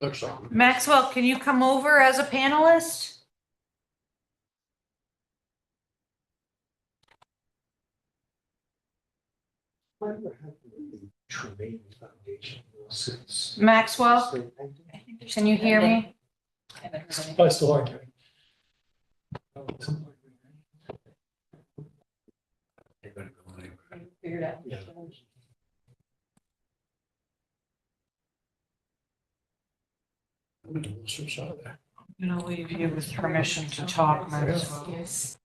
Looks like. Maxwell, can you come over as a panelist? Maxwell, can you hear me? I still arguing. Figured out. Yeah. I'm gonna leave you with permission to talk, Maxwell. Yes.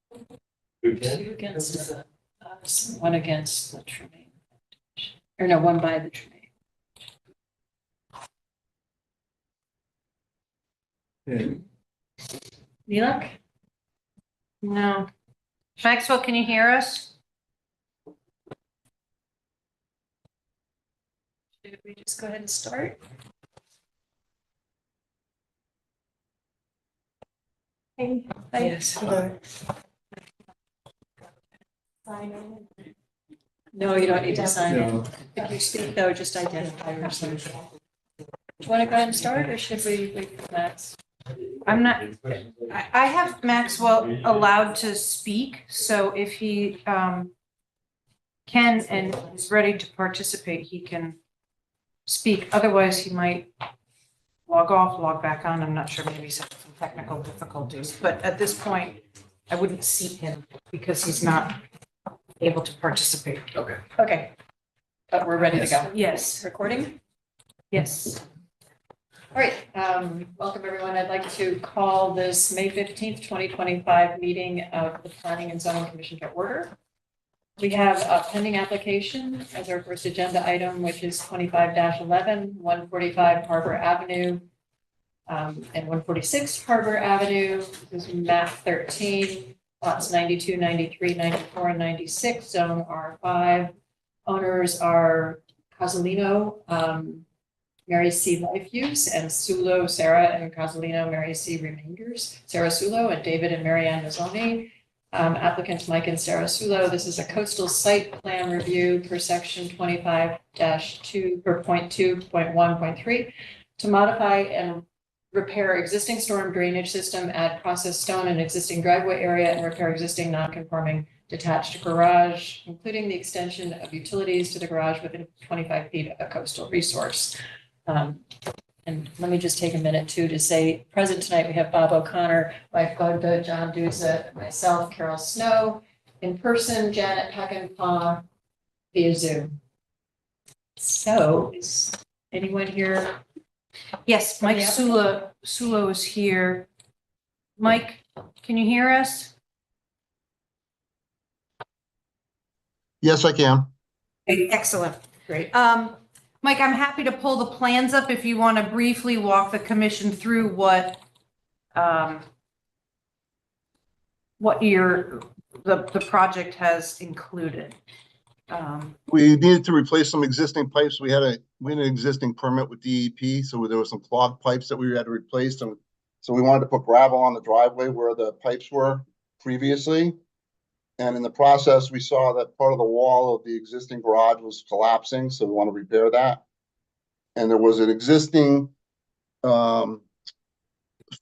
Who Two against us, one against the Tremaine. Or no, one by the Tremaine. Neelak? No. Maxwell, can you hear us? Should we just go ahead and start? Hey. Yes. Hello. No, you don't need to sign it. If you speak though, just identify yourself. Do you want to go ahead and start or should we wait for Max? I'm not, I have Maxwell allowed to speak, so if he can and is ready to participate, he can speak. Otherwise, he might log off, log back on. I'm not sure, maybe he's having some technical difficulties. But at this point, I wouldn't seat him because he's not able to participate. Okay. Okay. But we're ready to go. Yes, Recording? yes. All right, welcome everyone. I'd like to call this May 15th, 2025 meeting of the Planning and Zoning Commission to order. We have a pending application as our first agenda item, which is 25-11, 145 Harbor Avenue, and 146 Harbor Avenue. This is map 13, lots 92, 93, 94, and 96, zone R5. Owners are Casalino, Mary C. Life Use, and Sulo, Sarah, and Casalino, Mary C. Remainders, Sarah Sulo, and David and Marianne Mazzoni. Applicants Mike and Sarah Sulo. This is a coastal site plan review per section 25-2 per point 2.1.3 to modify and repair existing storm drainage system, add processed stone in existing driveway area, and repair existing non-conforming detached garage, including the extension of utilities to the garage within 25 feet of a coastal resource. And let me just take a minute too to say, present tonight, we have Bob O'Connor, wife Gogda, John Duza, myself, Carol Snow, in person, Janet Peckinpah via Zoom. So is anyone here? Yes, Mike Sulo is here. Mike, can you hear us? Yes, I can. Excellent. Great. Mike, I'm happy to pull the plans up if you want to briefly walk the commission through what the project has included. We needed to replace some existing pipes. We had an existing permit with DEP, so there were some clogged pipes that we had to replace. And so we wanted to put gravel on the driveway where the pipes were previously. And in the process, we saw that part of the wall of the existing garage was collapsing, so we want to repair that. And there was an existing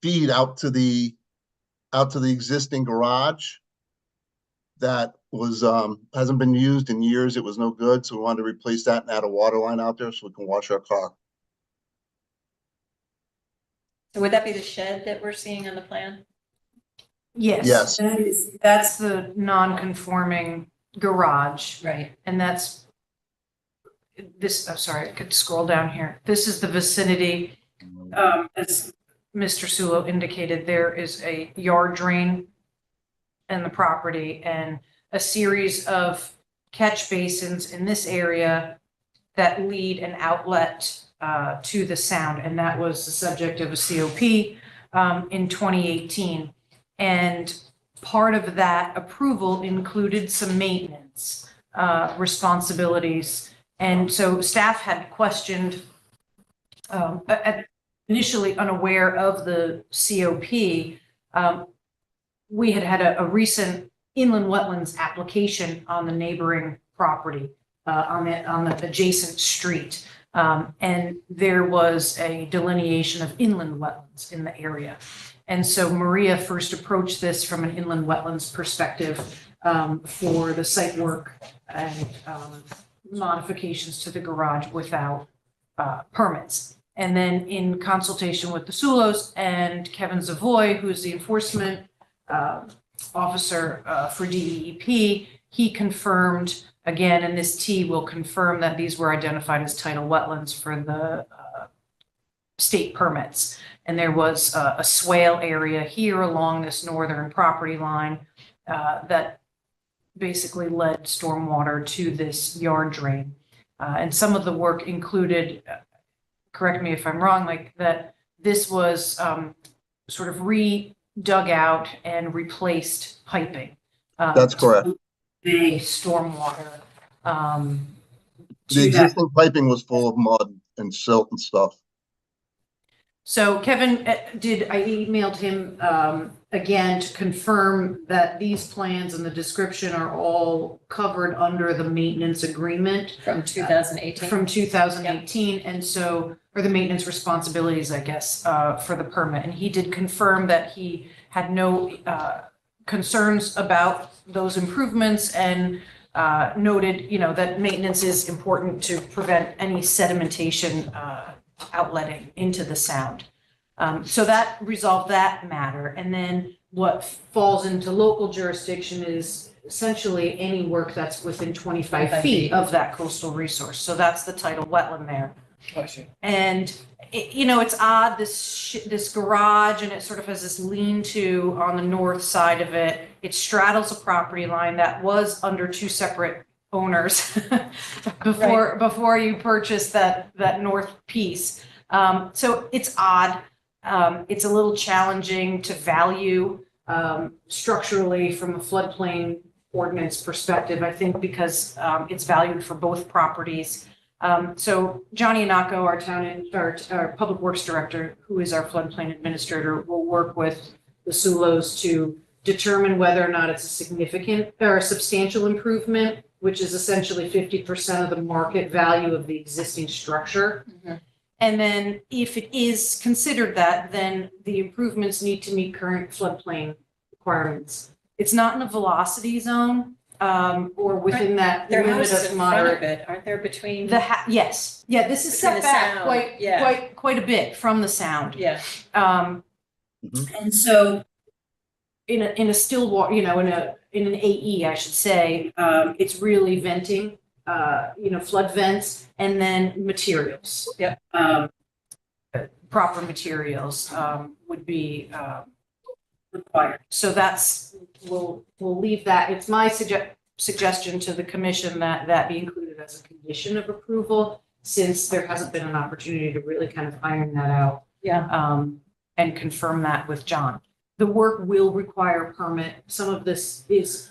feed out to the existing garage that was hasn't been used in years. It was no good, so we wanted to replace that and add a water line out there so we can wash our car. So would that be the shed that we're seeing on the plan? Yes. Yes. That's the non-conforming garage. Right. And that's this, oh, sorry, I could scroll down here. This is the vicinity. As Mr. Sulo indicated, there is a yard drain in the property and a series of catch basins in this area that lead an outlet to the sound. And that was the subject of a COP in 2018. And part of that approval included some maintenance responsibilities. And so staff had questioned, initially unaware of the COP, we had a recent inland wetlands application on the neighboring property, on the adjacent street. And there was a delineation of inland wetlands in the area. And so Maria first approached this from an inland wetlands perspective for the site work and modifications to the garage without permits. And then in consultation with the Sulos and Kevin Zavoy, who's the enforcement officer for DEP, he confirmed again, and this T will confirm that these were identified as tidal wetlands for the state permits. And there was a swale area here along this northern property line that basically led stormwater to this yard drain. And some of the work included, correct me if I'm wrong, like that this was sort of dug out and replaced piping. That's correct. The stormwater. The existing piping was full of mud and silt and stuff. So Kevin, I emailed him again to confirm that these plans and the description are all covered under the maintenance agreement. From 2018? From 2018, and so, or the maintenance responsibilities, I guess, for the permit. And he did confirm that he had no concerns about those improvements and noted, that maintenance is important to prevent any sedimentation outletting into the sound. So that resolved that matter. And then what falls into local jurisdiction is essentially any work that's within 25 feet of that coastal resource. So that's the tidal wetland there. And it's odd, this garage, and it sort of has this lean-to on the north side of it. It straddles a property line that was under two separate owners before you purchased that north piece. So it's odd. It's a little challenging to value structurally from a floodplain ordinance perspective, I think, because it's valued for both properties. So Johnny Anako, our public works director, who is our floodplain administrator, will work with the Sulos to determine whether or not it's a significant or a substantial improvement, which is essentially 50% of the market value of the existing structure. Mm-hmm. And then if it is considered that, then the improvements need to meet current floodplain requirements. It's not in a velocity zone. Or within that There are limit houses of in front of moderate. it, aren't there, between? Yes, yeah, this is Between set the back sound, quite a bit from the sound. Yeah, And so in a still water, in an AE, I should say, it's really venting, flood vents and then materials. Yep. Proper materials would be required. So we'll leave that. It's my suggestion to the commission that be included as a condition of approval, since there hasn't been an opportunity to really kind of iron that out. yeah, And confirm that with John. The work will require a permit. Some of this is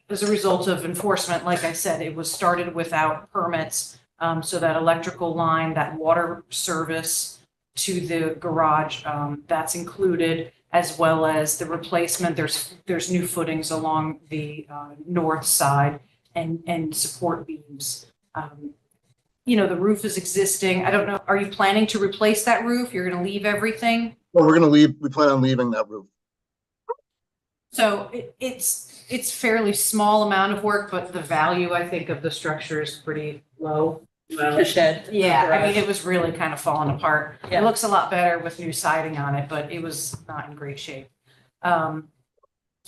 as a result of enforcement. Like I said, it was started without permits. So that electrical line, that water service to the garage, that's included, as well as the replacement. There's new footings along the north side and support beams. The roof is existing. I don't know, are you planning to replace that roof? You're gonna leave everything? Well, we plan on leaving that roof. So it's fairly small amount of work, but the value, I think, of the structure is pretty low. the shed. Yeah, I garage. mean, it was really kind of falling apart. Yeah. It looks a lot better with new siding on it, but it was not in great shape.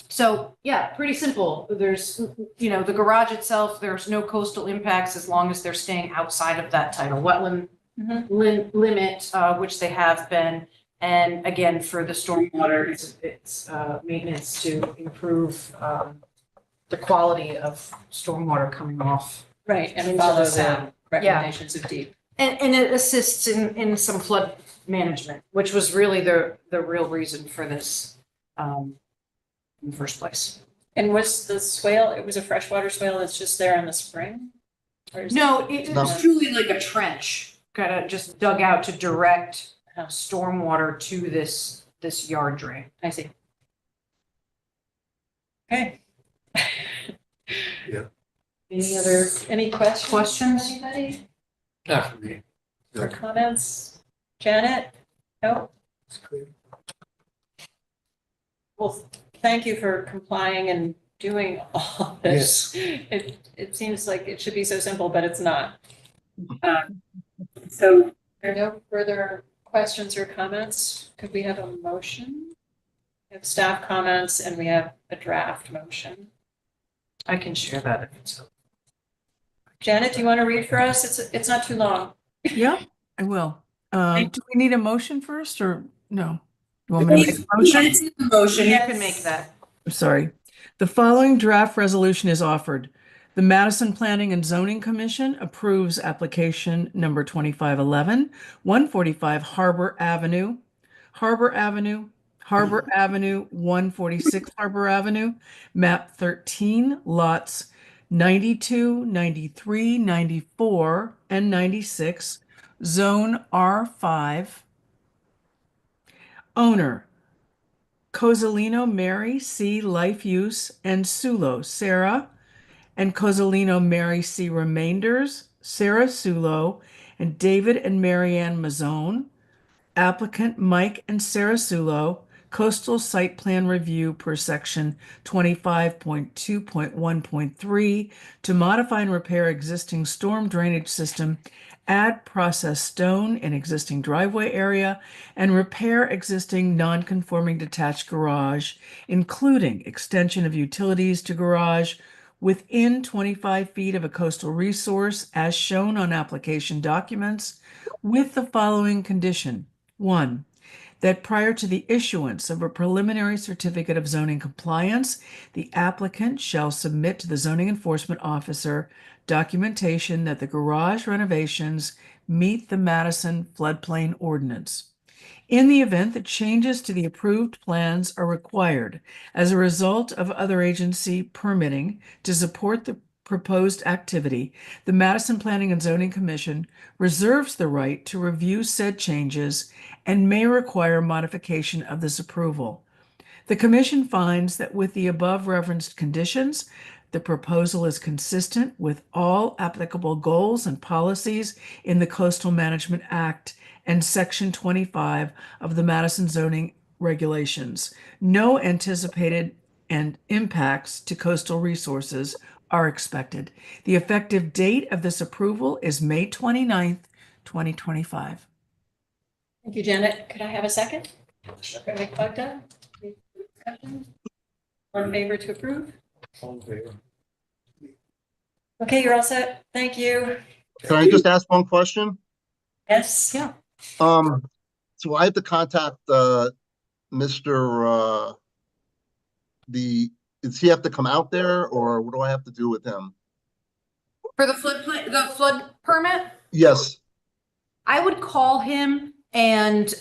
So yeah, pretty simple. There's, the garage itself, there's no coastal impacts as long as they're staying outside of that tidal wetland Mhm. limit, which they have been. And again, for the stormwater, it's maintenance to improve the quality of stormwater coming off. Right, and into follow the the sound. recommendations of DEP. And it assists in some flood management, which was really the real reason for this in the first place. And was the swale, it was a freshwater swale that's just there in the spring? Or is No, it No. was truly like a trench, kind of just dug out to direct Oh. stormwater to this yard drain. I see. Okay. Any other Any questions? questions? Anybody? Not for me. or comments? Janet? No? It's clear. Well, thank you for complying and doing all this. It seems like it should be so simple, but it's not. So there are no further questions or comments. Could we have a motion? We have staff comments and we have a draft motion. I can share that if it's. Janet, do you want to read for us? It's not too long. Yeah, I will. Do we need a motion first or no? You want me to make a motion? Motion, you Yes. can make that. I'm sorry. The following draft resolution is offered. The Madison Planning and Zoning Commission approves application number 2511, 145 Harbor Avenue, 146 Harbor Avenue, map 13, lots 92, 93, 94, and 96, zone R5. Owner, Cozzolino Mary C. Life Use and Sulo Sarah, and Cozzolino Mary C. Remainders, Sarah Sulo, and David and Marianne Mazzone. Applicant Mike and Sarah Sulo, coastal site plan review per section 25.2.1.3 to modify and repair existing storm drainage system, add processed stone in existing driveway area, and repair existing non-conforming detached garage, including extension of utilities to garage within 25 feet of a coastal resource as shown on application documents, with the following condition. 1, that prior to the issuance of a preliminary certificate of zoning compliance, the applicant shall submit to the zoning enforcement officer documentation that the garage renovations meet the Madison floodplain ordinance. In the event that changes to the approved plans are required as a result of other agency permitting to support the proposed activity, the Madison Planning and Zoning Commission reserves the right to review said changes and may require modification of this approval. The Commission finds that with the above referenced conditions, the proposal is consistent with all applicable goals and policies in the Coastal Management Act and Section 25 of the Madison Zoning Regulations. No anticipated and impacts to coastal resources are expected. The effective date of this approval is May 29th, 2025. Thank you, Janet. Could I have a second? Very Claudia? All in favor to approve? All in favor. Okay, you're all set. Thank you. Can I just ask one question? Yes. Yeah. So I have to contact, Mr. Does he have to come out there or what do I have to do with him? For the flood permit, Yes, I would call him and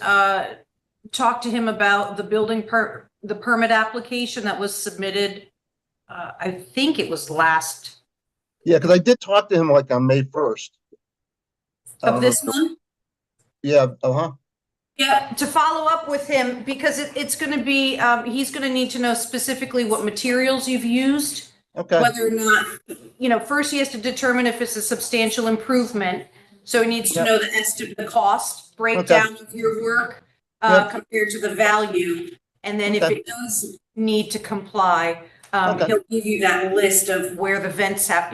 talk to him about the the permit application that was submitted. I think it was last yeah, because I did talk to him like on May 1st. of this month. Yeah, uh-huh. Yeah, to follow up with him because it's going to be, he's going to need to know specifically what materials you've used. Okay, Whether or not, first he has to determine if it's a substantial improvement. So he needs to Yep. know the estimate, the cost breakdown of your work Yep. compared to the value. And then if Okay. it does need to comply, Okay. he'll give you that list of where the vents have,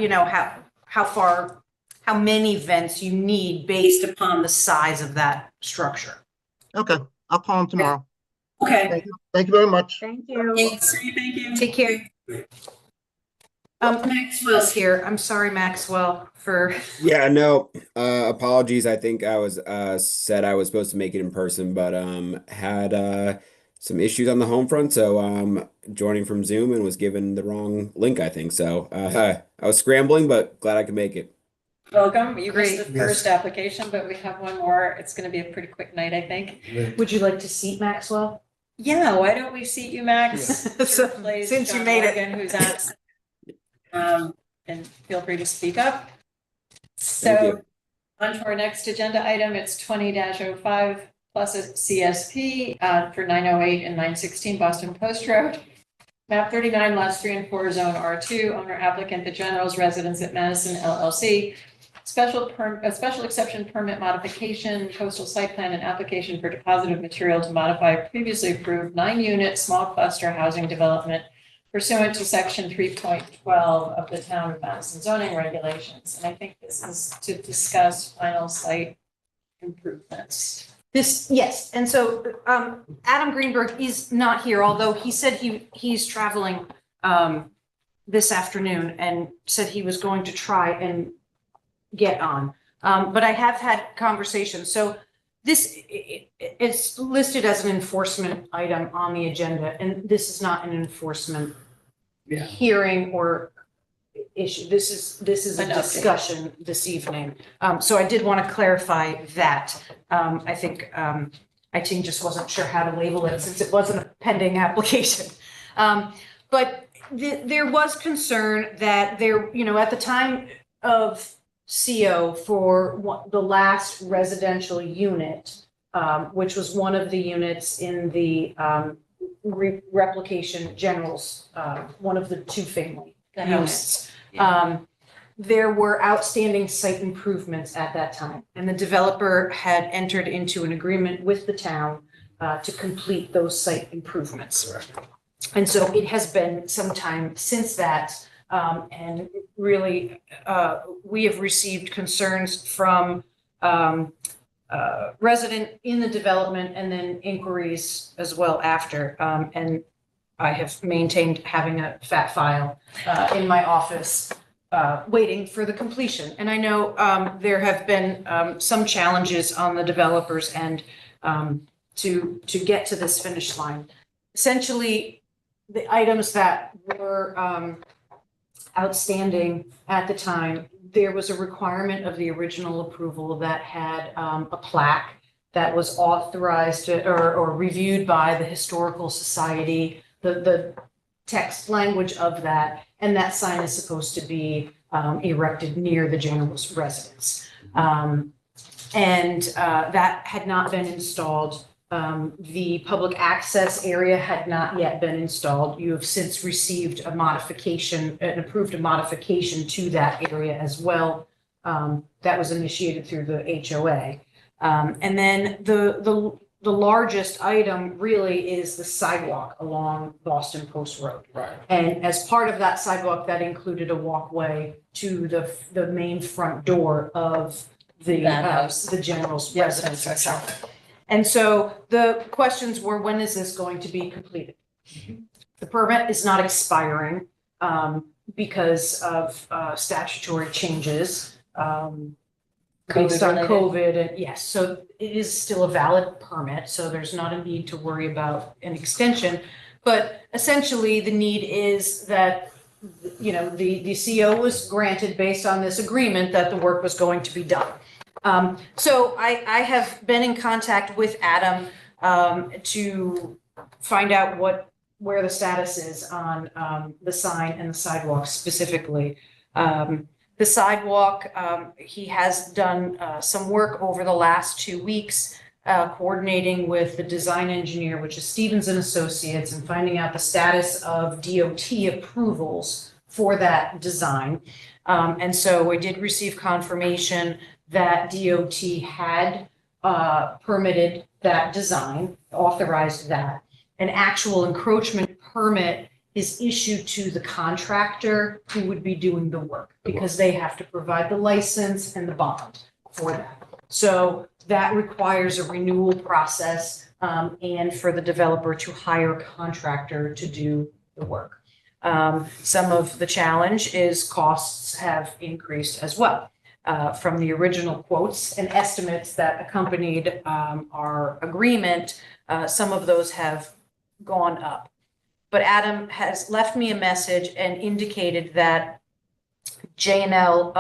how many vents you need based upon the size of that structure. okay. I'll call him tomorrow. Okay. Thank you very much. Thank you. Thanks. Thank you. Take care. Maxwell's here. I'm sorry, Maxwell, for. Yeah, no, apologies. I think I was said I was supposed to make it in person, but had some issues on the home front, so joining from Zoom and was given the wrong link, I think. So I was scrambling, but glad I could make it. Welcome. You missed the Great. Yes. first application, but we have one more. It's going to be a pretty quick night, I think. Would you like to seat Maxwell? Yeah, why don't we seat you, Max? So, To replace since you John made it. Morgan, who's absent. And feel free to speak up. Thank So you. on to our next agenda item, it's 20-05 plus a CSP for 908 and 916 Boston Post Road. Map 39, lots 3 and 4, zone R2, owner applicant, The General's Residence at Madison LLC. a special exception permit modification, coastal site plan and application for deposit of material to modify a previously approved 9-unit small cluster housing development pursuant to section 3.12 of the Town of Madison zoning regulations. And I think this is to discuss final site improvements. Yes, and so Adam Greenberg is not here, although he said he's traveling this afternoon and said he was going to try and get on. But I have had conversations. So this it's listed as an enforcement item on the agenda, and this is not an enforcement hearing or issue. This is a An update. discussion this evening. So I did want to clarify that. I think IT just wasn't sure how to label it since it wasn't a pending application. But there was concern that there, at the time of CO for the last residential unit, which was one of the units in the replication generals, one of the two-family The house. units. There were outstanding site improvements at that time, and the developer had entered into an agreement with the town to complete those site improvements. And so it has been some time since that, and really, we have received concerns from resident in the development and then inquiries as well after. And I have maintained having a fat file in my office waiting for the completion. And I know there have been some challenges on the developers end to get to this finish line. Essentially, the items that were outstanding at the time, there was a requirement of the original approval that had a plaque that was authorized or reviewed by the Historical Society, the text language of that, and that sign is supposed to be erected near the general's residence. And that had not been installed. The public access area had not yet been installed. You have since received a modification, approved a modification to that area as well. That was initiated through the HOA. And then the largest item really is the sidewalk along Boston Post Road. Right. And as part of that sidewalk, that included a walkway to the main front door of the That house. the general's Yes, residence that's itself. And so the questions were, when is this going to be completed? The permit is not expiring because of statutory changes based on COVID-related. COVID. And yes, so it is still a valid permit, so there's not a need to worry about an extension. But essentially, the need is that, the CO was granted based on this agreement that the work was going to be done. So I have been in contact with Adam to find out where the status is on the sign and the sidewalk specifically. The sidewalk, he has done some work over the last 2 weeks, coordinating with the design engineer, which is Stevens and Associates, and finding out the status of DOT approvals for that design. And so I did receive confirmation that DOT had permitted that design, authorized that. An actual encroachment permit is issued to the contractor who would be doing the work, because they have to provide the license and the bond for that. So that requires a renewal process and for the developer to hire a contractor to do the work. Some of the challenge is costs have increased as well. From the original quotes and estimates that accompanied our agreement, some of those have gone up. But Adam has left me a message and indicated that J&L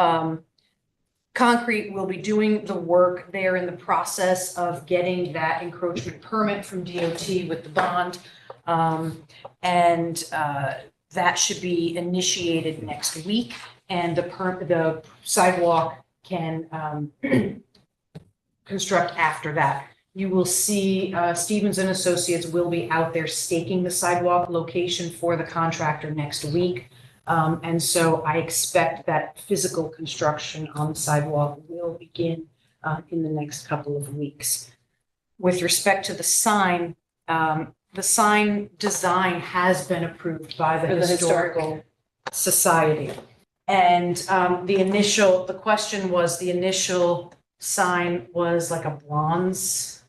Concrete will be doing the work. They are in the process of getting that encroachment permit from DOT with the bond. And that should be initiated next week. And the sidewalk can construct after that. You will see Stevens and Associates will be out there staking the sidewalk location for the contractor next week. And so I expect that physical construction on the sidewalk will begin in the next couple of weeks. With respect to the sign design has been approved by the For the Historical Society. And the question was, the initial sign was like a bronze,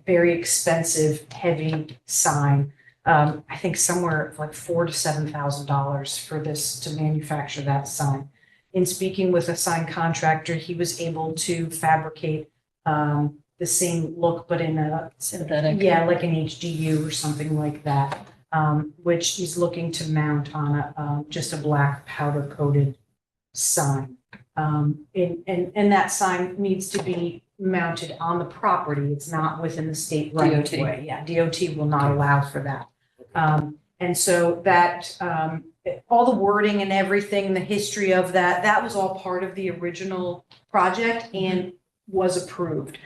very expensive, heavy sign. I think somewhere like $4,000 to $7,000 for this to manufacture that sign. In speaking with a sign contractor, he was able to fabricate the same look, but in a Synthetic. yeah, like an HDU or something like that, which he's looking to mount on just a black powder coated sign. And that sign needs to be mounted on the property. It's not within the state right of DOT. way. Yeah, DOT will not allow for that. And so that, all the wording and everything, the history of that was all part of the original project and was approved.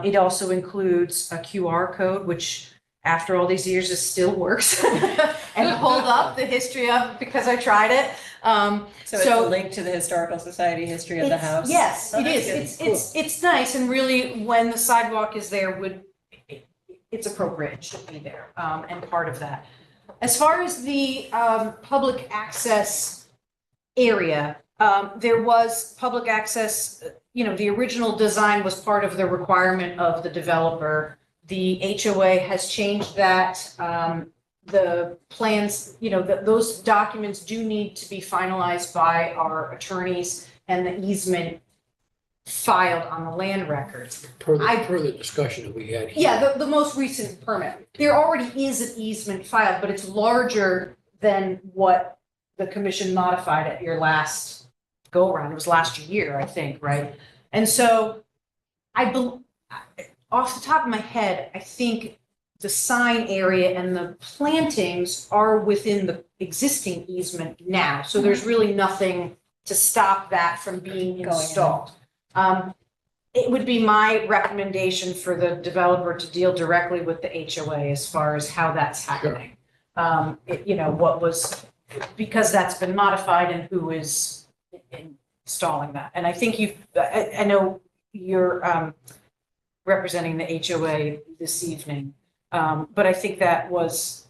It also includes a QR code, which after all these years, it still works and hold up the history of, because I tried it. So it's a link to the Historical Society history of the house? Yes, Oh, it that's is. good. It's nice, and really, when the sidewalk is there, it's appropriate, it should be there, and part of that. As far as the public access area, there was public access, the original design was part of the requirement of the developer. The HOA has changed that. The plans, those documents do need to be finalized by our attorneys and the easement filed on the land records. Per I- the discussion that we had here. Yeah, the most recent permit. There already is an easement filed, but it's larger than what the commission modified at your last go around. It was last year, I think, right? And so off the top of my head, I think the sign area and the plantings are within the existing easement now. So there's really nothing to stop that from being Going in. installed. It would be my recommendation for the developer to deal directly with the HOA as far as how that's happening. Because that's been modified and who is installing that. And I think I know you're representing the HOA this evening. But I think that was,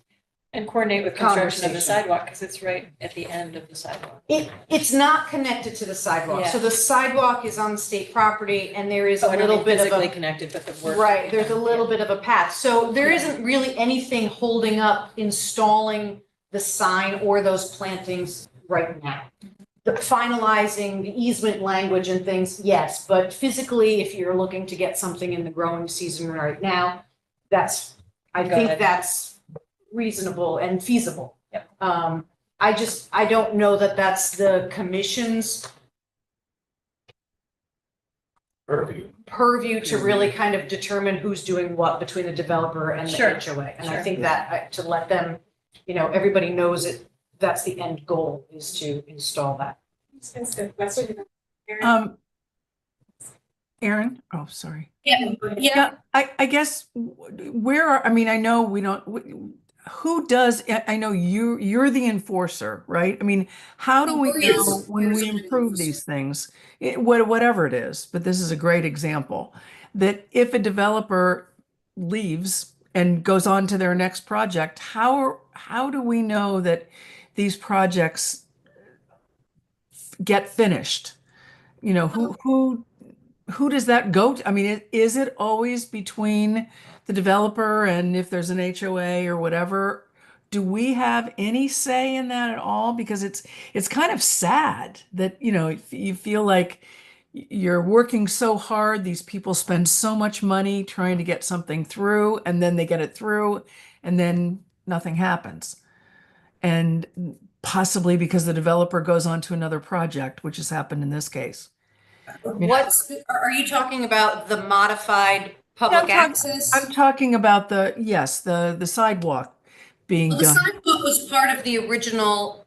And coordinate with construction of the Conversation. sidewalk, because it's right at the end of the sidewalk. it's not connected to the sidewalk. Yeah. So the sidewalk is on state property and there is a Oh, I don't little mean bit of physically a, connected, but the work. right, there's a little bit of a path. So there isn't really anything holding up installing the sign or those plantings right now. The finalizing the easement language and things, yes, but physically, if you're looking to get something in the growing season right now, I Go think ahead. that's reasonable and feasible. Yep. I don't know that that's the commission's purview to really kind of determine who's doing what between the developer and the Sure, HOA. And I sure. think that to let them, everybody knows it, that's the end goal, is to install that. Aaron, oh, sorry. Yeah. I guess I know we don't, who does, I know you're the enforcer, right? I mean, how do we know when we improve these things? Whatever it is, but this is a great example, that if a developer leaves and goes on to their next project, how do we know that these projects get finished? Who does that go to? I mean, is it always between the developer and if there's an HOA or whatever? Do we have any say in that at all? Because it's kind of sad that, you feel like you're working so hard, these people spend so much money trying to get something through, and then they get it through, and then nothing happens. And possibly because the developer goes on to another project, which has happened in this case. Are you talking about the modified public access? I'm talking about the sidewalk being Well, the done. sidewalk was part of the original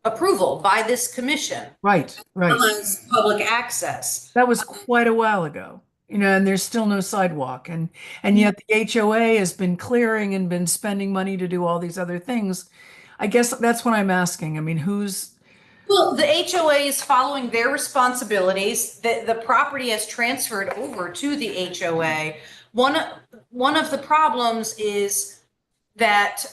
approval by this commission Right. as public access. That was quite a while ago, and there's still no sidewalk. And yet the HOA has been clearing and been spending money to do all these other things. I guess that's what I'm asking. I mean, who's, Well, the HOA is following their responsibilities. The property has transferred over to the HOA. One of the problems is that,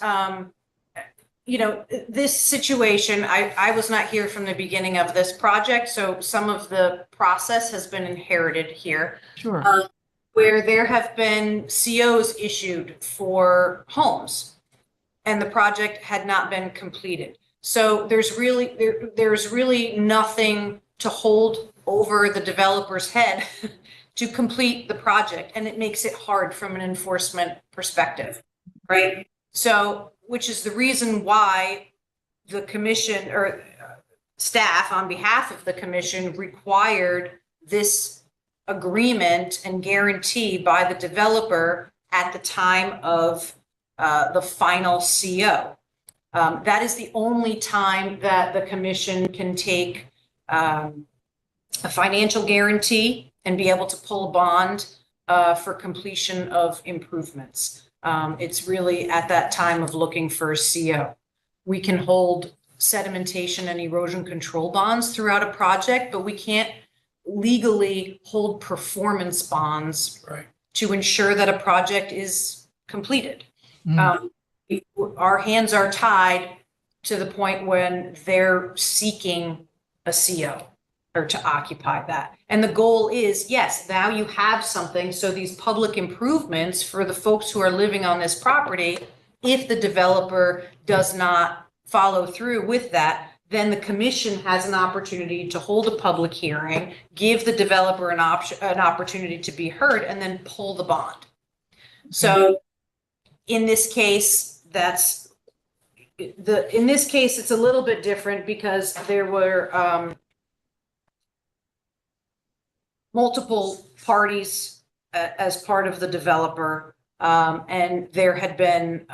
this situation, I was not here from the beginning of this project, so some of the process has been inherited here. sure. Where there have been COs issued for homes and the project had not been completed. So there's really nothing to hold over the developer's head to complete the project, and it makes it hard from an enforcement perspective, right? So, which is the reason why the commission or staff on behalf of the commission required this agreement and guarantee by the developer at the time of the final CO. That is the only time that the commission can take a financial guarantee and be able to pull a bond for completion of improvements. It's really at that time of looking for a CO. We can hold sedimentation and erosion control bonds throughout a project, but we can't legally hold performance bonds Right. to ensure that a project is completed. Mm. Our hands are tied to the point when they're seeking a CO or to occupy that. And the goal is, yes, now you have something. So these public improvements for the folks who are living on this property, if the developer does not follow through with that, then the commission has an opportunity to hold a public hearing, give the developer an opportunity to be heard, and then pull the bond. So in this case, it's a little bit different because there were multiple parties as part of the developer, and there had been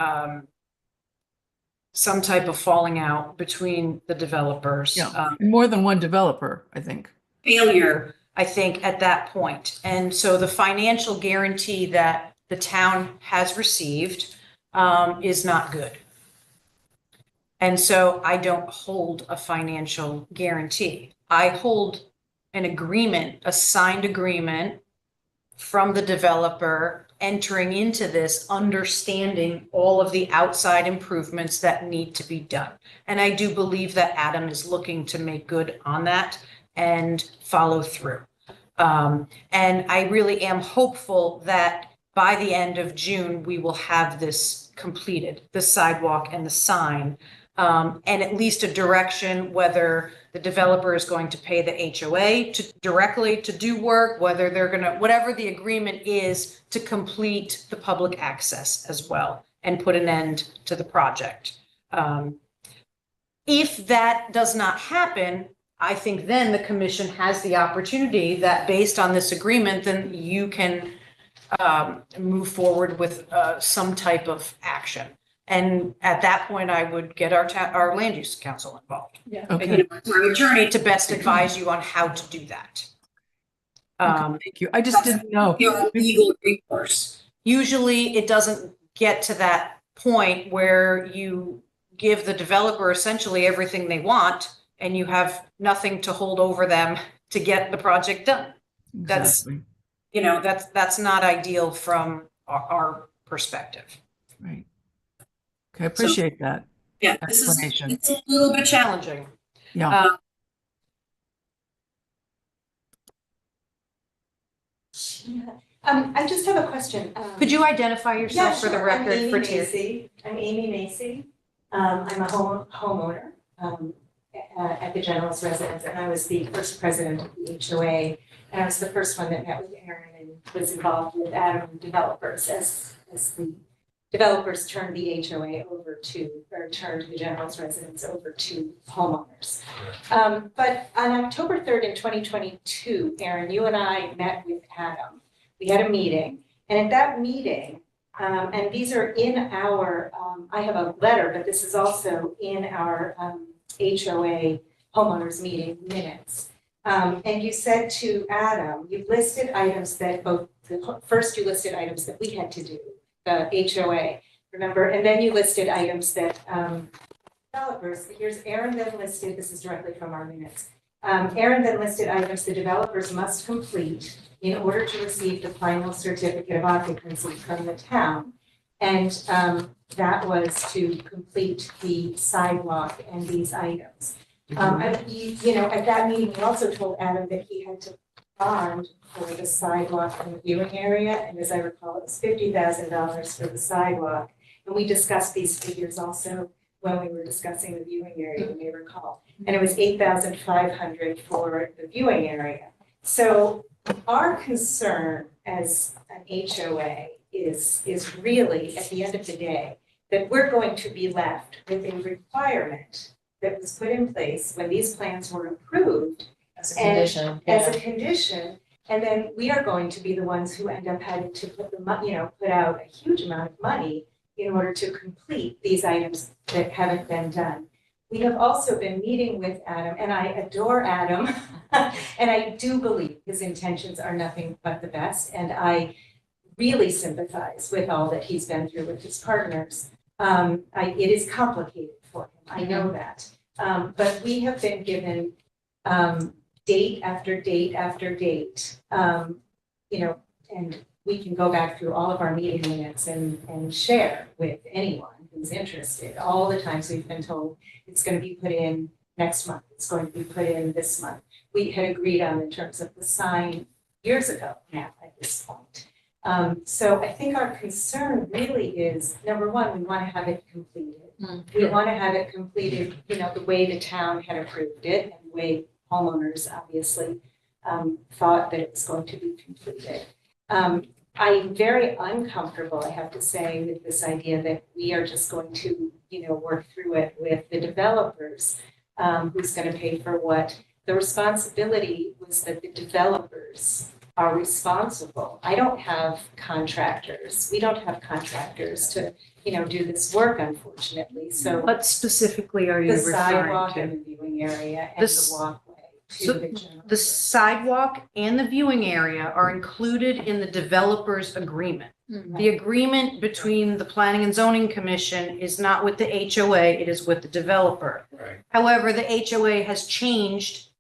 some type of falling out between the developers. Yeah. More than one developer, I think. Failure, I think, at that point. And so the financial guarantee that the town has received is not good. And so I don't hold a financial guarantee. I hold an agreement, a signed agreement from the developer entering into this, understanding all of the outside improvements that need to be done. And I do believe that Adam is looking to make good on that and follow through. And I really am hopeful that by the end of June, we will have this completed, the sidewalk and the sign, and at least a direction whether the developer is going to pay the HOA directly to do work, whether they're going to, whatever the agreement is, to complete the public access as well and put an end to the project. If that does not happen, I think then the commission has the opportunity that based on this agreement, then you can move forward with some type of action. And at that point, I would get our land use council involved. Yeah. Okay. Our attorney to best advise you on how to do that. Thank you. I just didn't know. Your legal recourse. Usually it doesn't get to that point where you give the developer essentially everything they want and you have nothing to hold over them to get the project done. That's, Exactly. that's not ideal from our perspective. Right. Okay, I appreciate that. Yeah, Explanation. it's a little bit challenging. Yeah. I just have a question. Could you identify Yeah, yourself for the sure. record for I'm Amy Tier? Macy. I'm Amy Macy. I'm a homeowner at the General's residence, and I was the first president of the HOA. And I was the first one that met with Aaron and was involved with Adam developers as the developers turned the HOA over to, or turned the General's residence over to homeowners. But on October 3rd in 2022, Aaron, you and I met with Adam. We had a meeting, and at that meeting, and these are in our, I have a letter, but this is also in our HOA homeowners meeting minutes. And you said to Adam, you listed items that first you listed items that we had to do, the HOA, remember? And then you listed items that developers, here's Aaron then listed, this is directly from our minutes. Aaron then listed items the developers must complete in order to receive the final certificate of occupancy from the town. And that was to complete the sidewalk and these items. At that meeting, we also told Adam that he had to bond for the sidewalk and the viewing area. And as I recall, it was $50,000 for the sidewalk. And we discussed these figures also when we were discussing the viewing area, you may recall. And it was $8,500 for the viewing area. So our concern as an HOA is really, at the end of the day, that we're going to be left with a requirement that was put in place when these plans were approved As as a condition, and then we are going to be the ones who end up having to put put out a huge amount of money in order to complete these items that haven't been done. We have also been meeting with Adam, and I adore Adam, and I do believe his intentions are nothing but the best, and I really sympathize with all that he's been through with his partners. It is complicated for him, I know that. But we have been given date after date after date, and we can go back through all of our meeting minutes and share with anyone who's interested. All the times we've been told it's going to be put in next month, it's going to be put in this month. We had agreed on in terms of the sign years ago now at this point. So I think our concern really is, number one, we want to have it completed. We want to have it completed, the way the town had approved it and the way homeowners obviously thought that it was going to be completed. I'm very uncomfortable, I have to say, with this idea that we are just going to, work through it with the developers, who's going to pay for what. The responsibility was that the developers are responsible. I don't have contractors. We don't have contractors to, do this work, unfortunately. So What specifically are you the referring sidewalk to? and the viewing area and This- the walkway so to the general. The sidewalk and the viewing area are included in the developer's agreement. The agreement between the Planning and Zoning Commission is not with the HOA, it is with the developer. Right. However, the HOA has changed,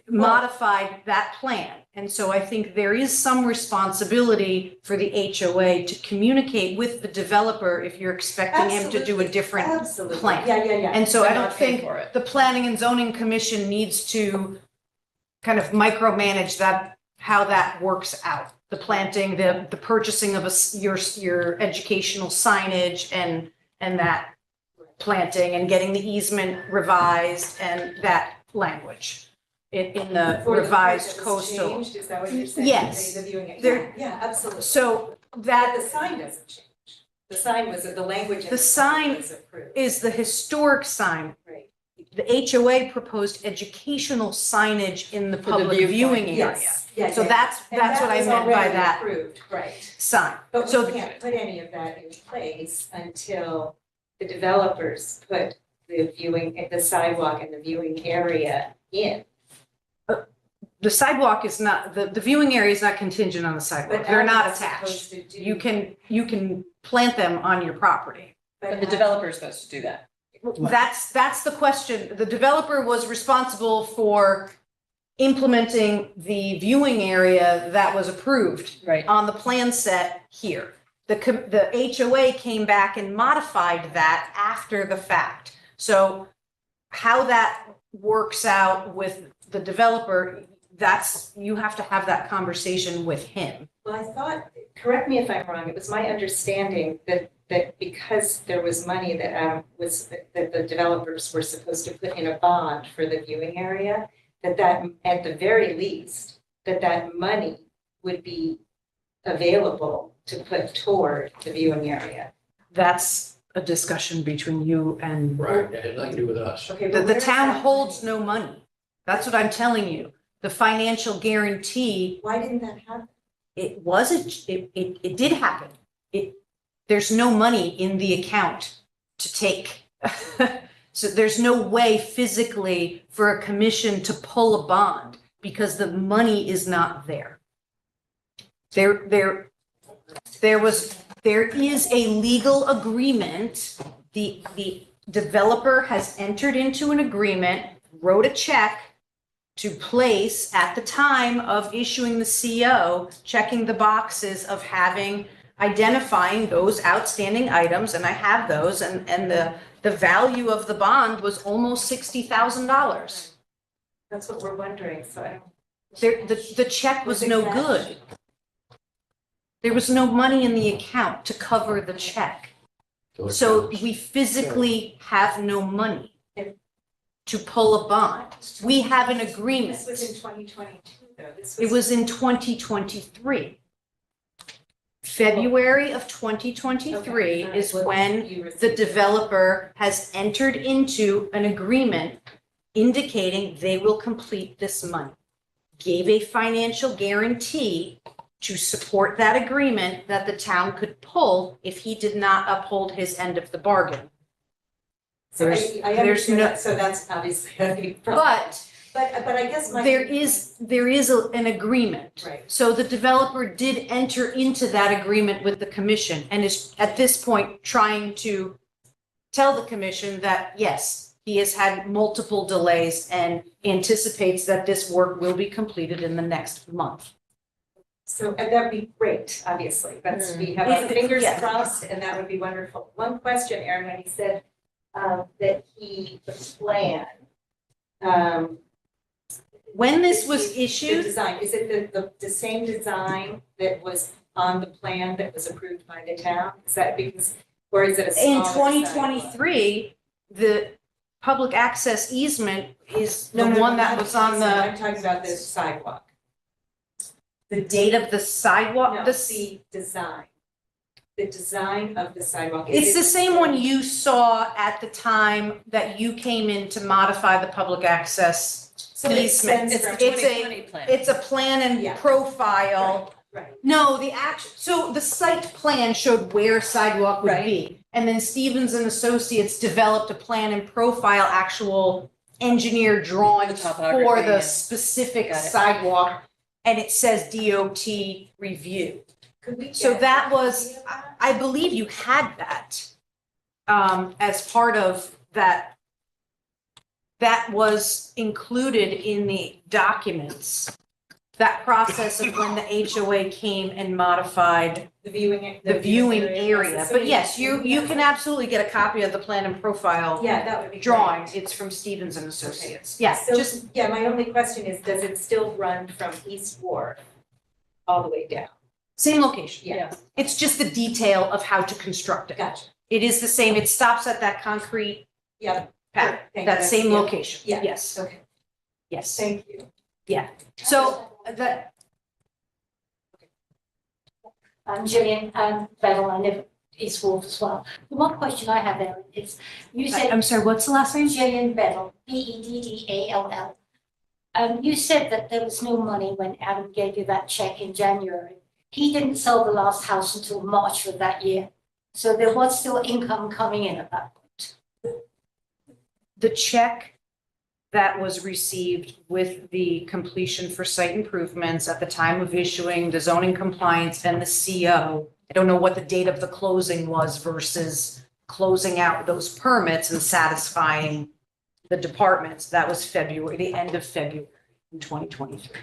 modified that plan. And so I think there is some responsibility for the HOA to communicate with the developer if you're expecting him to do a different Absolutely. plan. Yeah. And so I And don't not pay think for it. the Planning and Zoning Commission needs to kind of micromanage that, how that works out. The planting, the purchasing of your educational signage and that planting and getting the easement revised and that language in the For the part revised that was coastal. changed, is that what you're saying? Yes. The viewing area. There- Yeah, absolutely. So But that the sign doesn't change. The sign was, the language in The sign was approved. is the historic sign. Right. The HOA proposed educational signage in the For the public viewpoint, viewing area. Yes. Yeah, So yeah. that's And what that I was meant by already that approved, right. sign. But we So can't put any of that in place until the developers put the sidewalk and the viewing area in. the sidewalk is not, the viewing area is not contingent on the sidewalk. But They're not Adam's attached. supposed to do You can plant them on your property. But the developer is supposed to do that. That's the question. The developer was responsible for implementing the viewing area that was approved Right. on the plan set here. The HOA came back and modified that after the fact. So how that works out with the developer, you have to have that conversation with him. Well, I thought, correct me if I'm wrong, it was my understanding that because there was money that the developers were supposed to put in a bond for the viewing area, that at the very least, that money would be available to put toward the viewing area. That's a discussion between you and Right, that had nothing to do with us. Okay, the but where's town that holds money? no money. That's what I'm telling you. The financial guarantee, Why didn't that happen? it did happen. There's no money in the account to take. So there's no way physically for a commission to pull a bond because the money is not there. There is a legal agreement. The developer has entered into an agreement, wrote a check to place at the time of issuing the CO, checking the boxes of identifying those outstanding items, and I have those, and the value of the bond was almost $60,000. That's what we're wondering, so I don't. The check was Was it no cash? good. There was no money in the account to cover the check. So we physically have no money to pull a bond. We have an agreement. This was in 2022, though. It was in 2023. February of 2023 Okay. is What when you received. the developer has entered into an agreement indicating they will complete this money. Gave a financial guarantee to support that agreement that the town could pull if he did not uphold his end of the bargain. So There's- I there's understand no- that, so that's obviously a big But But I guess my. there is an agreement. Right. So the developer did enter into that agreement with the commission and is at this point trying to tell the commission that, yes, he has had multiple delays and anticipates that this work will be completed in the next month. So, and that'd be great, obviously, that's, we have our If- fingers yeah. crossed, and that would be wonderful. One question, Aaron, when he said, that the plan, When this was the issued, design, is it the same design that was on the plan that was approved by the town? Is that because, or is it a in smaller twenty sidewalk? twenty-three, the public access easement is the No, no, one no, that not was on easement. the, I'm talking about the sidewalk. the date of the sidewalk, No, the design. The design of the sidewalk. Is It's it the same one you saw at the time that you came in to modify the public access So it easement. extends from It's a plan and Yeah. profile. Right. No, so the site plan showed where sidewalk would be. And then Stevens and Associates developed a plan and profile, actual engineered drawings for the specific sidewalk. And it says DOT review. Could we So get that a was, copy of that? I believe you had that as part of that. That was included in the documents. That process of when the HOA came and modified The viewing. the viewing area. process. But yes, you can absolutely get a copy of the plan and profile Yeah, that would be great. drawing. It's from Stevens and Associates. Yeah, So, just, yeah, my only question is, does it still run from East Wharf all the way down? same location. Yeah. It's just the detail of how to construct it. Gotcha. It is the same. It stops at that concrete Yeah. pad, Thank you. that same Yeah. location. Yeah. Yes, Okay, yes. thank you. So that, I'm Gillian Bevel, I live in East Wolf as well. The one question I have, Erin, is you said I'm sorry, what's the last name? Gillian Bevel, Beddall. You said that there was no money when Adam gave you that check in January. He didn't sell the last house until March of that year. So there was still income coming in at that point. The check that was received with the completion for site improvements at the time of issuing the zoning compliance and the CO. I don't know what the date of the closing was versus closing out those permits and satisfying the departments. That was February, the end of February in 2023.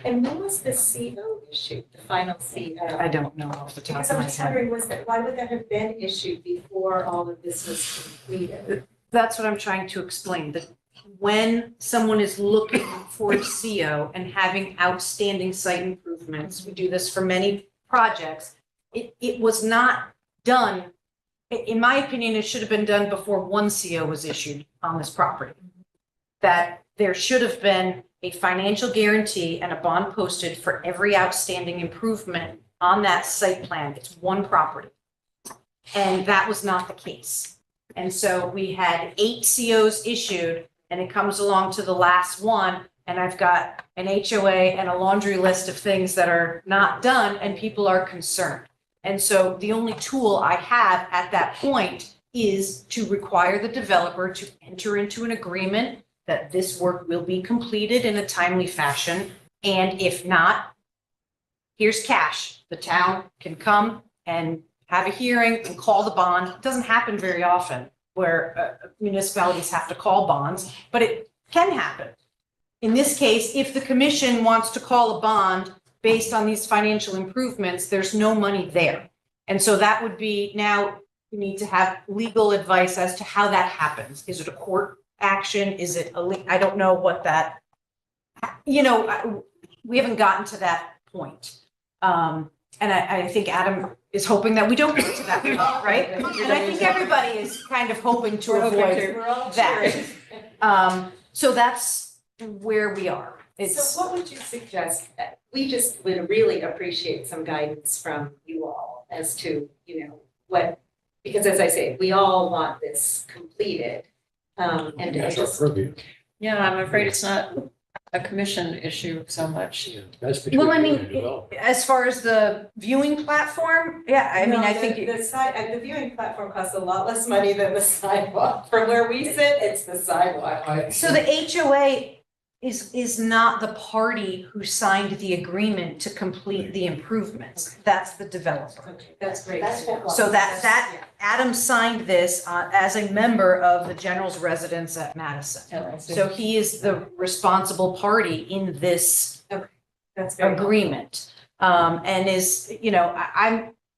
And when was the CO issued, the final CO? I don't know off the top Because of I'm my just head. wondering, why would that have been issued before all of this was completed? That's what I'm trying to explain, that when someone is looking for a CO and having outstanding site improvements, we do this for many projects, it was not done. In my opinion, it should have been done before one CO was issued on this property. That there should have been a financial guarantee and a bond posted for every outstanding improvement on that site plan. It's one property. And that was not the case. And so we had 8 COs issued, and it comes along to the last one, and I've got an HOA and a laundry list of things that are not done, and people are concerned. And so the only tool I have at that point is to require the developer to enter into an agreement that this work will be completed in a timely fashion. And if not, here's cash. The town can come and have a hearing and call the bond. It doesn't happen very often where municipalities have to call bonds, but it can happen. In this case, if the commission wants to call a bond based on these financial improvements, there's no money there. And so that would be, now you need to have legal advice as to how that happens. Is it a court action? Is it I don't know what that, we haven't gotten to that point. And I think Adam is hoping that we don't get to that point, right? And I think everybody is kind of hoping to avoid that. So that's where we are. It's, So what would you suggest? We just would really appreciate some guidance from you all as to, what, because as I say, we all want this completed. And I That's our just, purview. Yeah, I'm afraid it's not a commission issue so much. Yeah, that's between well, I you mean, and the developer. as far as the viewing platform, yeah, I mean, I think. the viewing platform costs a lot less money than the sidewalk. From where we sit, it's the sidewalk. So the HOA is not the party who signed the agreement to complete the improvements. That's the developer. Okay, that's great. That's what- So that Adam signed this as a member of the general's residence at Madison. So he is the responsible party in this That's very helpful. agreement. And is,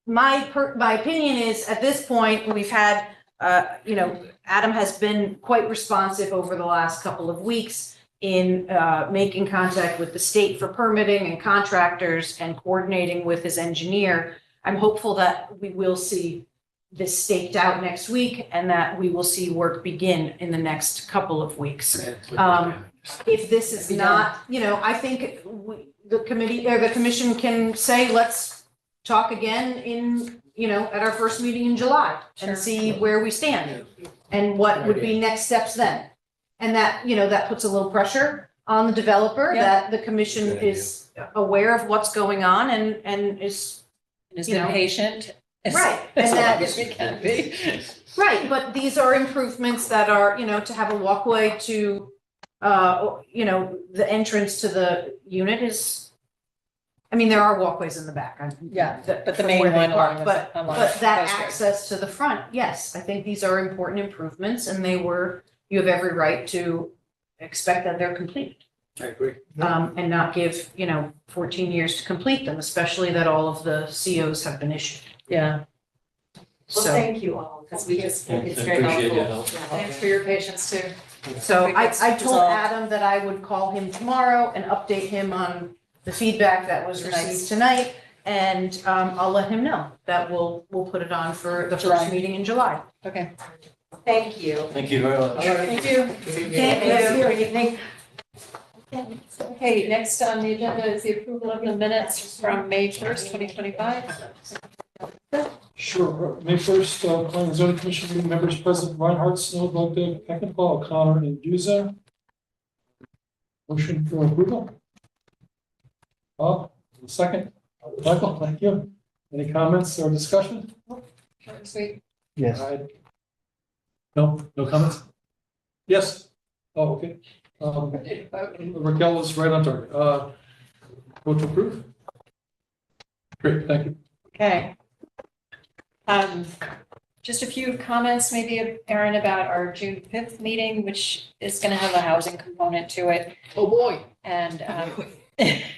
my opinion is, at this point, we've had, Adam has been quite responsive over the last couple of weeks in making contact with the state for permitting and contractors and coordinating with his engineer. I'm hopeful that we will see this staked out next week and that we will see work begin in the next couple of weeks. If this is not, I think the committee or the commission can say, let's talk again in, at our first meeting in July and see where we stand and what would be next steps then. And that, that puts a little pressure on the developer, Yeah. that the commission Good idea. is aware of what's going on and is, Is you know. patient. Right, As and long that- as we can be. right, but these are improvements that are, to have a walkway to, the entrance to the unit is, I mean, there are walkways in the back. Yeah, but the from main where they one park, along But, along but that Coast Road. access to the front, yes, I think these are important improvements and you have every right to expect that they're complete. I agree. And not give, 14 years to complete them, especially that all of the COs have been issued. Yeah, Well, So, thank you all, because we just, it's I very appreciate your helpful. help. Thanks for your patience too. so think I it's told resolved. Adam that I would call him tomorrow and update him on the feedback that was Nice. received tonight. And I'll let him know that we'll put it on for the July. first meeting in July. okay. Thank you. Thank you very much. Thank you. Thank you. Good evening. Okay, next on the agenda is the approval of the minutes from May 1st, 2025. Sure. May 1st, Planning and Zoning Commission meeting members present, Reinhardt, Snow, Bogdan, Peckinpah, O'Connor, and Duza. Motion for approval. Bob, second. Michael, thank you. Any comments or discussion? Short and sweet. Yes. No comments? Yes. Oh, okay. Raquel is right on target. Vote to approve? Great, thank you. Okay. Just a few comments, maybe, Aaron, about our June 5th meeting, which is going to have a housing component to it. Oh, boy. And,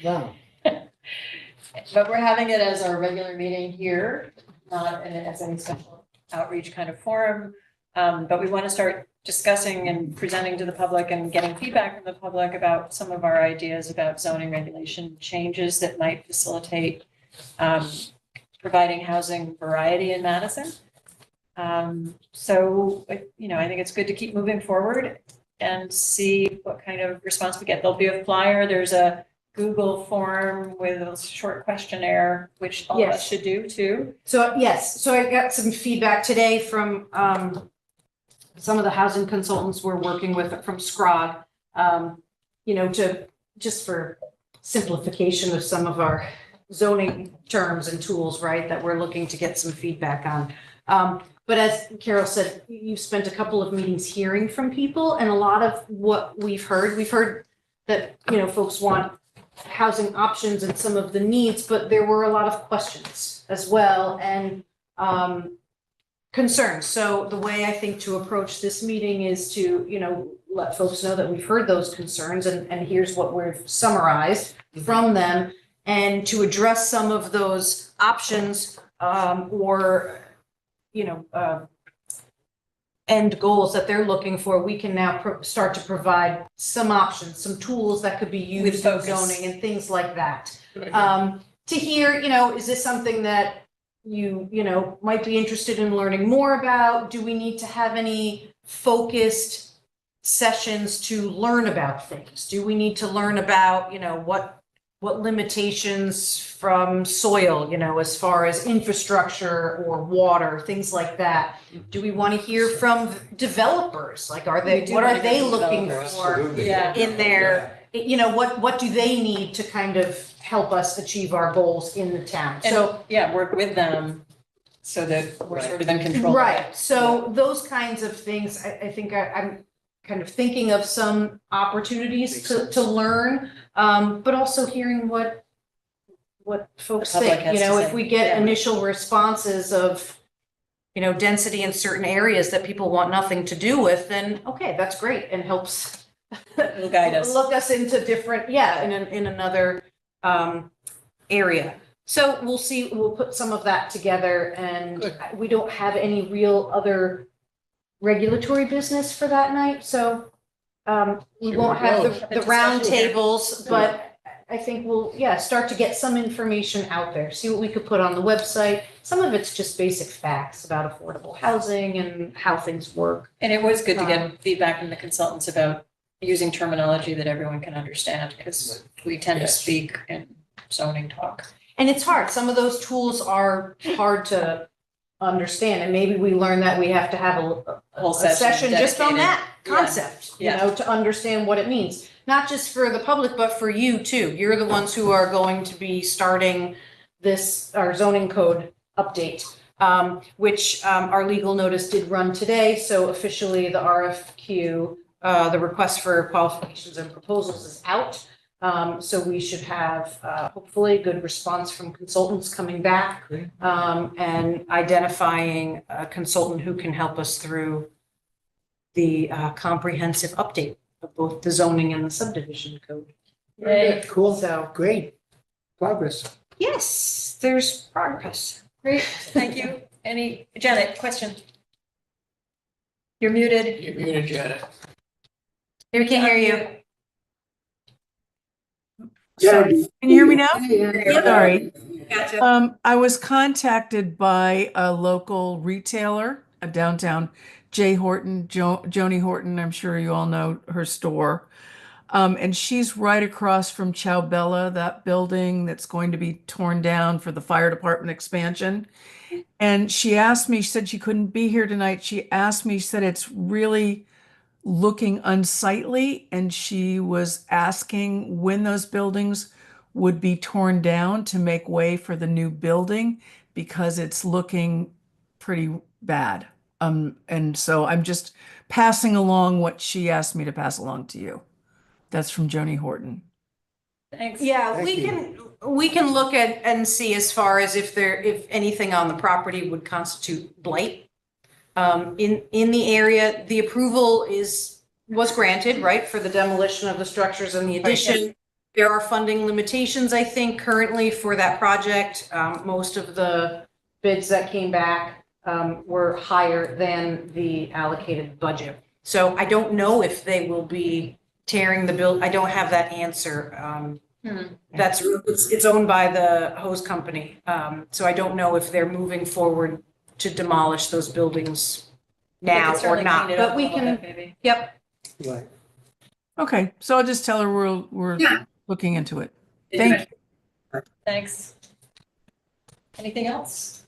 Wow. but we're having it as our regular meeting here, not as any special outreach kind of forum. But we want to start discussing and presenting to the public and getting feedback from the public about some of our ideas about zoning regulation changes that might facilitate providing housing variety in Madison. So, I think it's good to keep moving forward and see what kind of response we get. There'll be a flyer. There's a Google form with a short questionnaire, which all of us Yes. should do too. So, yes, so I got some feedback today from some of the housing consultants we're working with from SCROG, to, just for simplification of some of our zoning terms and tools, right, that we're looking to get some feedback on. But as Carol said, you've spent a couple of meetings hearing from people, and a lot of what we've heard that, folks want housing options and some of the needs, but there were a lot of questions as well. And concerns. So the way I think to approach this meeting is to, let folks know that we've heard those concerns and here's what we've summarized from them. And to address some of those options, or, end goals that they're looking for, we can now start to provide some options, some tools that could be used in focus. zoning and things like that. To hear, is this something that you might be interested in learning more about? Do we need to have any focused sessions to learn about things? Do we need to learn about, what limitations from soil, as far as infrastructure or water, things like that? Do we want to hear from developers? Like, what are they looking for Yeah. in their, what do they need to kind of help us achieve our goals in the town? So, Yeah, work with them so that we're sort of in control. of right, it. so those kinds of things, I think I'm kind of thinking of some opportunities to learn, but also hearing what folks The public think, has to if say, we get yeah. initial responses of, density in certain areas that people want nothing to do with, then, okay, that's great, and helps It'll guide us. look us into different, in another area. So we'll see, we'll put some of that together, and Good. we don't have any real other regulatory business for that night, so we Here won't we have go. the round tables, but I think we'll, start to get some information out there, see what we could put on the website. Some of it's just basic facts about affordable housing and how things work. And it was good to get feedback from the consultants about using terminology that everyone can understand, because we tend to Yes. speak in zoning talk. And it's hard. Some of those tools are hard to understand, and maybe we learn that we have to have a Whole session just on dedicated. that Yeah. concept, Yeah. to understand what it means. Not just for the public, but for you too. You're the ones who are going to be starting our zoning code update, which our legal notice did run today. So officially the RFQ, the request for qualifications and proposals, is out. So we should have hopefully a good response from consultants coming back, Great. and identifying a consultant who can help us through the comprehensive update of both the zoning and the subdivision code. Yay. Cool. So, Great. Progress. yes, there's progress. Great, thank you. Janet, question? You're muted. You're muted, Janet. We can hear you. Yeah. Sorry. Can you hear me now? Yeah. Sorry. Gotcha. I was contacted by a local retailer, a downtown, Jay Horton, Joni Horton. I'm sure you all know her store. And she's right across from Chow Bella, that building that's going to be torn down for the fire department expansion. And she asked me, she said she couldn't be here tonight. She asked me, she said it's really looking unsightly, and she was asking when those buildings would be torn down to make way for the new building, because it's looking pretty bad. And so I'm just passing along what she asked me to pass along to you. That's from Joni Horton. Thanks. Yeah, Thank we can look at and see as far as if anything on the property would constitute blight. In the area, the approval was granted, right, for the demolition of the structures and the addition. There are funding limitations, I think, currently for that project. Most of the bids that came back were higher than the allocated budget. So I don't know if they will be tearing the I don't have that answer. It's owned by the hose company. So I don't know if they're moving forward to demolish those buildings now or not, but we can, Maybe. yep. Right. Okay, so I'll just tell her we're looking into it. Thank you. Thanks. Anything else?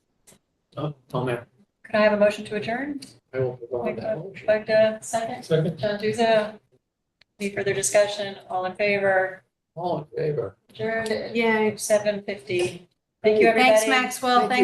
Oh, ma'am. Could I have a motion to adjourn? I will provide that motion. Magda, second. Second. John Duza. Any further discussion? All in favor? All in favor? Adjourned at Yay. 7:50. Thank you, everybody. Thanks, Maxwell. Thank you. Thanks.